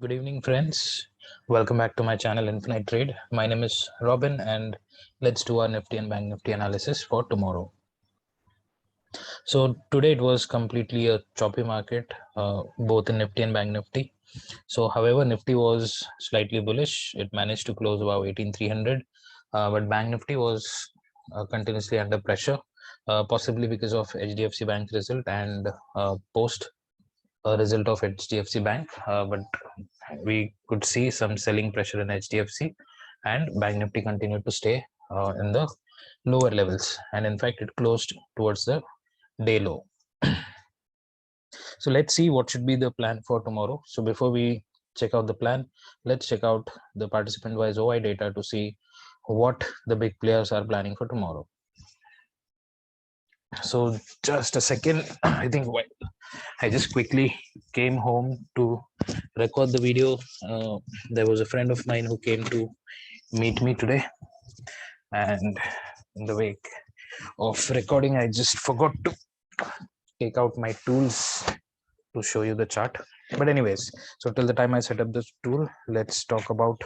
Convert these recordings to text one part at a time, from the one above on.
Good evening, friends. Welcome back to my channel Infinite Trade. My name is Robin, and let's do our Nifty and Bank Nifty analysis for tomorrow. So today it was completely a choppy market, both in Nifty and Bank Nifty. So, however, Nifty was slightly bullish. It managed to close above 18,300, but Bank Nifty was continuously under pressure, possibly because of HDFC Bank result and post a result of HDFC Bank, but we could see some selling pressure in HDFC, and Bank Nifty continued to stay in the lower levels, and in fact it closed towards the day low. So let's see what should be the plan for tomorrow. So before we check out the plan, let's check out the participant wise OI data to see what the big players are planning for tomorrow. So just a second, I think I just quickly came home to record the video. There was a friend of mine who came to meet me today, and in the wake of recording, I just forgot to take out my tools to show you the chart. But anyways, so till the time I set up this tool, let's talk about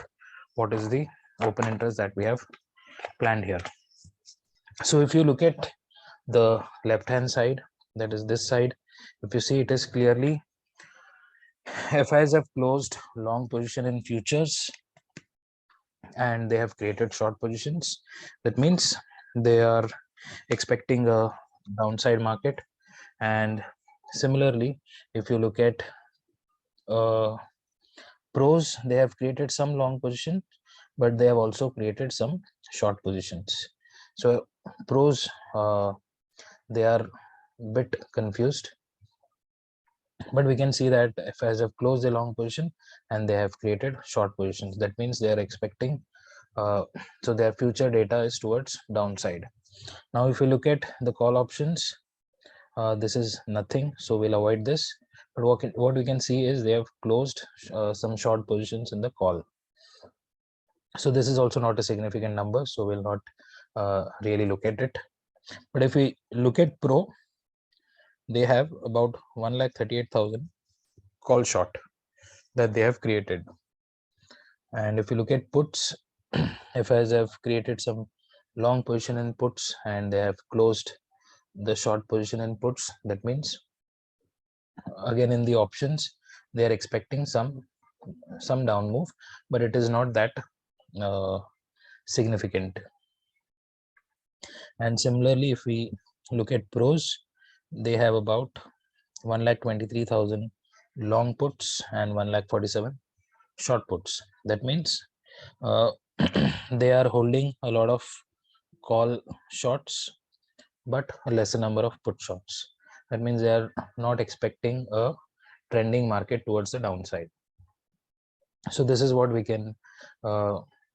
what is the open interest that we have planned here. So if you look at the left hand side, that is this side, if you see, it is clearly FIs have closed long position in futures and they have created short positions. That means they are expecting a downside market. And similarly, if you look at pros, they have created some long position, but they have also created some short positions. So pros, they are bit confused, but we can see that FIs have closed a long position and they have created short positions. That means they are expecting, so their future data is towards downside. Now if you look at the call options, this is nothing, so we'll avoid this. But what we can see is they have closed some short positions in the call. So this is also not a significant number, so we'll not really look at it. But if we look at pro, they have about 1,38,000 call short that they have created. And if you look at puts, FIs have created some long position in puts and they have closed the short position in puts. That means again in the options they are expecting some down move, but it is not that significant. And similarly, if we look at pros, they have about 1,23,000 long puts and 1,47,000 short puts. That means they are holding a lot of call shorts but a lesser number of put shorts. That means they are not expecting a trending market towards the downside. So this is what we can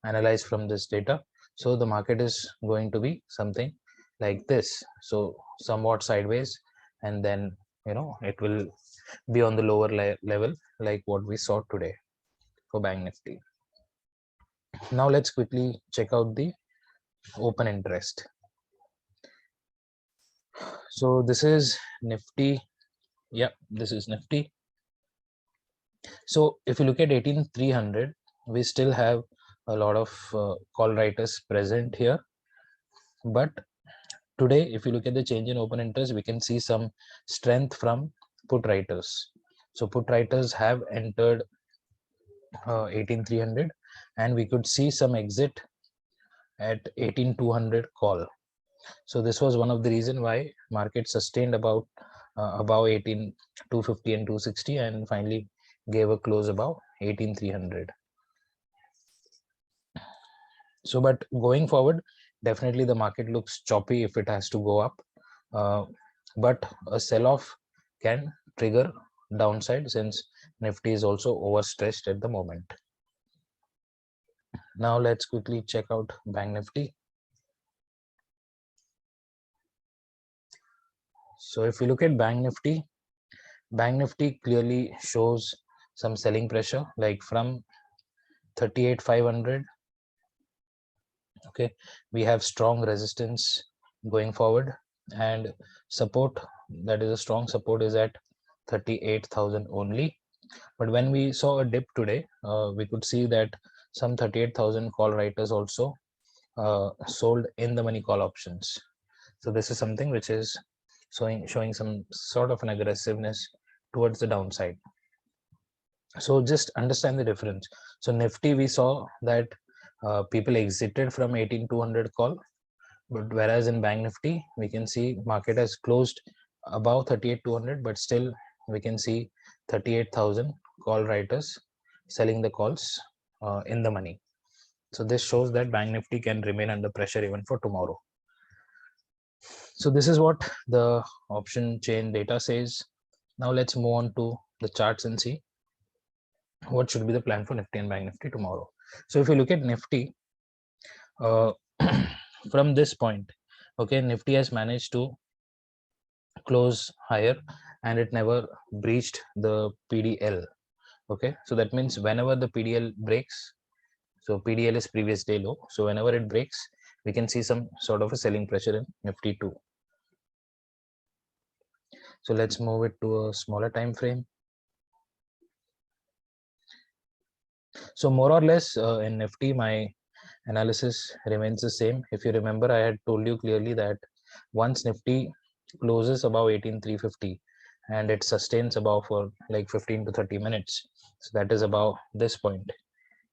analyze from this data. So the market is going to be something like this, so somewhat sideways, and then it will be on the lower level like what we saw today for Bank Nifty. Now let's quickly check out the open interest. So this is Nifty. Yeah, this is Nifty. So if you look at 18,300, we still have a lot of call writers present here. But today, if you look at the change in open interest, we can see some strength from put writers. So put writers have entered 18,300, and we could see some exit at 18,200 call. So this was one of the reason why market sustained about above 18,250 and 260, and finally gave a close above 18,300. So but going forward, definitely the market looks choppy if it has to go up, but a sell-off can trigger downside since Nifty is also overstretched at the moment. Now let's quickly check out Bank Nifty. So if you look at Bank Nifty clearly shows some selling pressure, like from 38,500. Okay, we have strong resistance going forward, and support, that is a strong support, is at 38,000 only. But when we saw a dip today, we could see that some 38,000 call writers also sold in the money call options. So this is something which is showing some sort of an aggressiveness towards the downside. So just understand the difference. So Nifty, we saw that people exited from 18,200 call, but whereas in Bank Nifty, we can see market has closed above 38,200, but still we can see 38,000 call writers selling the calls in the money. So this shows that Bank Nifty can remain under pressure even for tomorrow. So this is what the option chain data says. Now let's move on to the charts and see what should be the plan for Nifty and Bank Nifty tomorrow. So if you look at Nifty, from this point, okay, Nifty has managed to close higher and it never breached the PDL. Okay, so that means whenever the PDL breaks, so PDL is previous day low, so whenever it breaks, we can see some sort of a selling pressure in Nifty too. So let's move it to a smaller time frame. So more or less in Nifty, my analysis remains the same. If you remember, I had told you clearly that once Nifty closes above 18,350 and it sustains above for like 15 to 30 minutes, so that is above this point,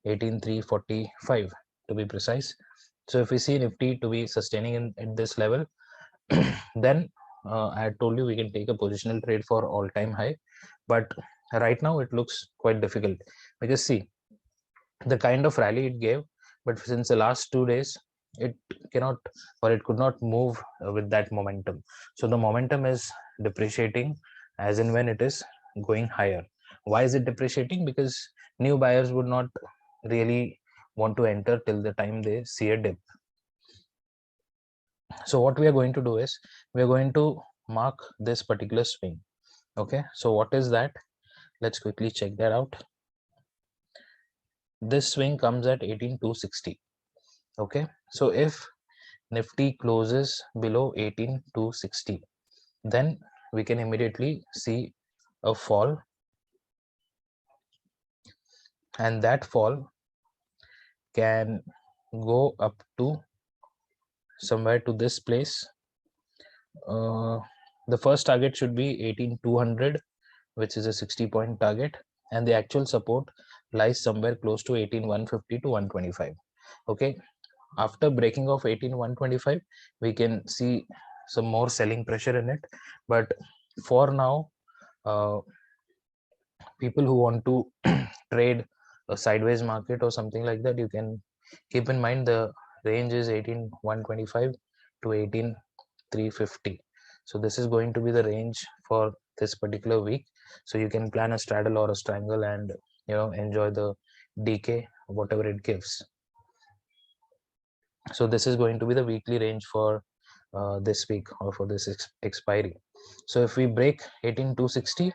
18,345 to be precise. So if we see Nifty to be sustaining at this level, then I had told you we can take a positional trade for all-time high. But right now it looks quite difficult because see the kind of rally it gave, but since the last 2 days it cannot, or it could not move with that momentum. So the momentum is depreciating as in when it is going higher. Why is it depreciating? Because new buyers would not really want to enter till the time they see a dip. So what we are going to do is we are going to mark this particular swing. Okay, so what is that? Let's quickly check that out. This swing comes at 18,260. Okay, so if Nifty closes below 18,260, then we can immediately see a fall, and that fall can go up to somewhere to this place. The first target should be 18,200, which is a 60-point target, and the actual support lies somewhere close to 18,150 to 125. Okay, after breaking of 18,125, we can see some more selling pressure in it, but for now, people who want to trade a sideways market or something like that, you can keep in mind the range is 18,125 to 18,350. So this is going to be the range for this particular week. So you can plan a straddle or a strangle and enjoy the decay whatever it gives. So this is going to be the weekly range for this week or for this expiry. So if we break 18,260,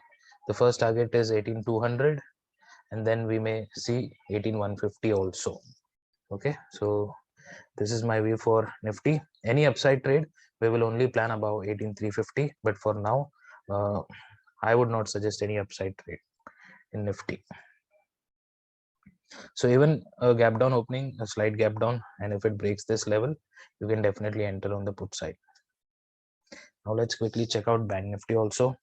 the first target is 18,200, and then we may see 18,150 also. Okay, so this is my view for Nifty. Any upside trade, we will only plan about 18,350, but for now I would not suggest any upside trade in Nifty. So even a gap down opening, a slight gap down, and if it breaks this level, you can definitely enter on the put side. Now let's quickly check out Bank Nifty also.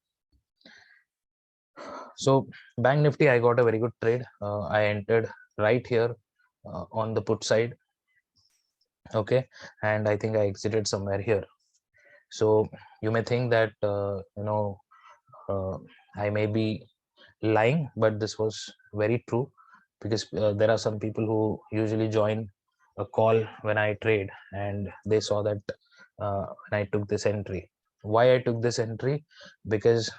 So Bank Nifty, I got a very good trade. I entered right here on the put side. Okay, and I think I exited somewhere here. So you may think that I may be lying, but this was very true, because there are some people who usually join a call when I trade, and they saw that when I took this entry. Why I took this entry? Because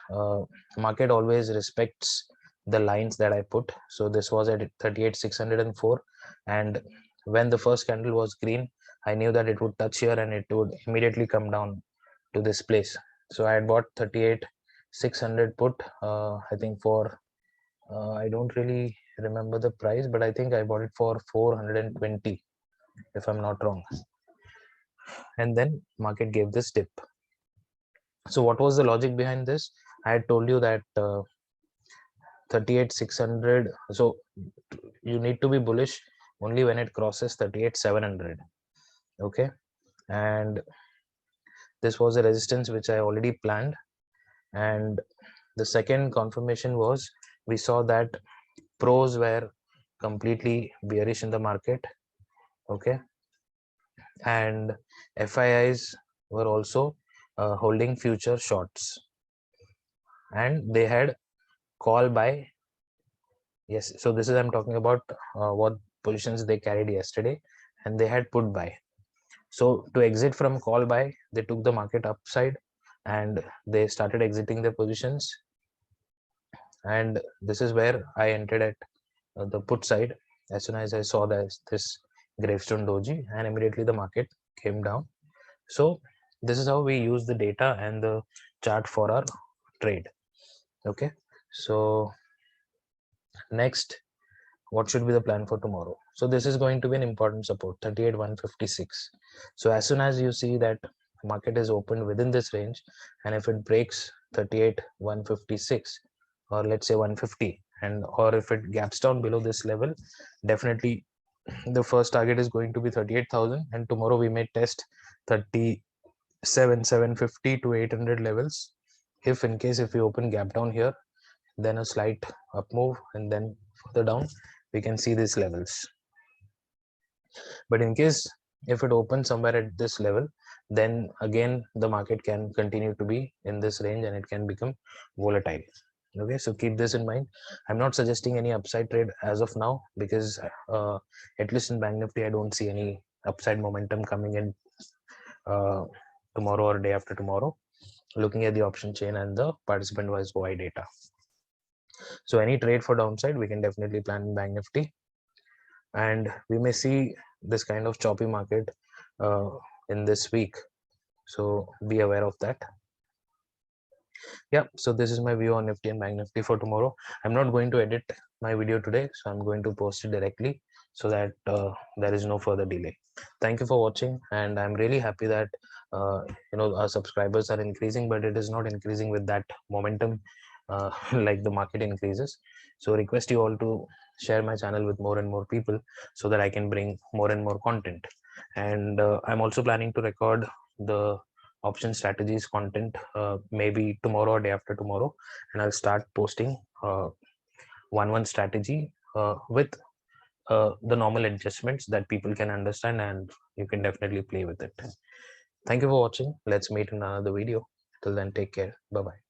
market always respects the lines that I put. So this was at 38,604, and when the first candle was green, I knew that it would touch here and it would immediately come down to this place. So I had bought 38,600 put, I think for I don't really remember the price, but I think I bought it for 420 if I'm not wrong. And then market gave this dip. So what was the logic behind this? I had told you that 38,600. So you need to be bullish only when it crosses 38,700. Okay, and this was a resistance which I already planned. And the second confirmation was, we saw that pros were completely bearish in the market. Okay, and FIIs were also holding future shorts, and they had call buy. Yes, so this is, I'm talking about what positions they carried yesterday, and they had put buy. So to exit from call buy, they took the market upside and they started exiting their positions. And this is where I entered at the put side as soon as I saw this gravestone doji, and immediately the market came down. So this is how we use the data and the chart for our trade. Okay, so next, what should be the plan for tomorrow? So this is going to be an important support, 38,156. So as soon as you see that market is opened within this range, and if it breaks 38,156, or let's say 150, and or if it gaps down below this level, definitely the first target is going to be 38,000, and tomorrow we may test 37,750 to 800 levels. If in case if we open gap down here, then a slight up move, and then further down we can see these levels. But in case if it opens somewhere at this level, then again the market can continue to be in this range and it can become volatile. Okay, so keep this in mind. I'm not suggesting any upside trade as of now, because at least in Bank Nifty I don't see any upside momentum coming in tomorrow or day after tomorrow, looking at the option chain and the participant wise OI data. So any trade for downside we can definitely plan in Bank Nifty, and we may see this kind of choppy market in this week, so be aware of that. Yeah, so this is my view on Nifty and Bank Nifty for tomorrow. I'm not going to edit my video today, so I'm going to post it directly so that there is no further delay. Thank you for watching, and I'm really happy that our subscribers are increasing, but it is not increasing with that momentum like the market increases. So request you all to share my channel with more and more people so that I can bring more and more content. And I'm also planning to record the option strategies content maybe tomorrow or day after tomorrow, and I'll start posting one strategy with the normal adjustments that people can understand, and you can definitely play with it. Thank you for watching. Let's meet in another video. Till then, take care. Bye bye.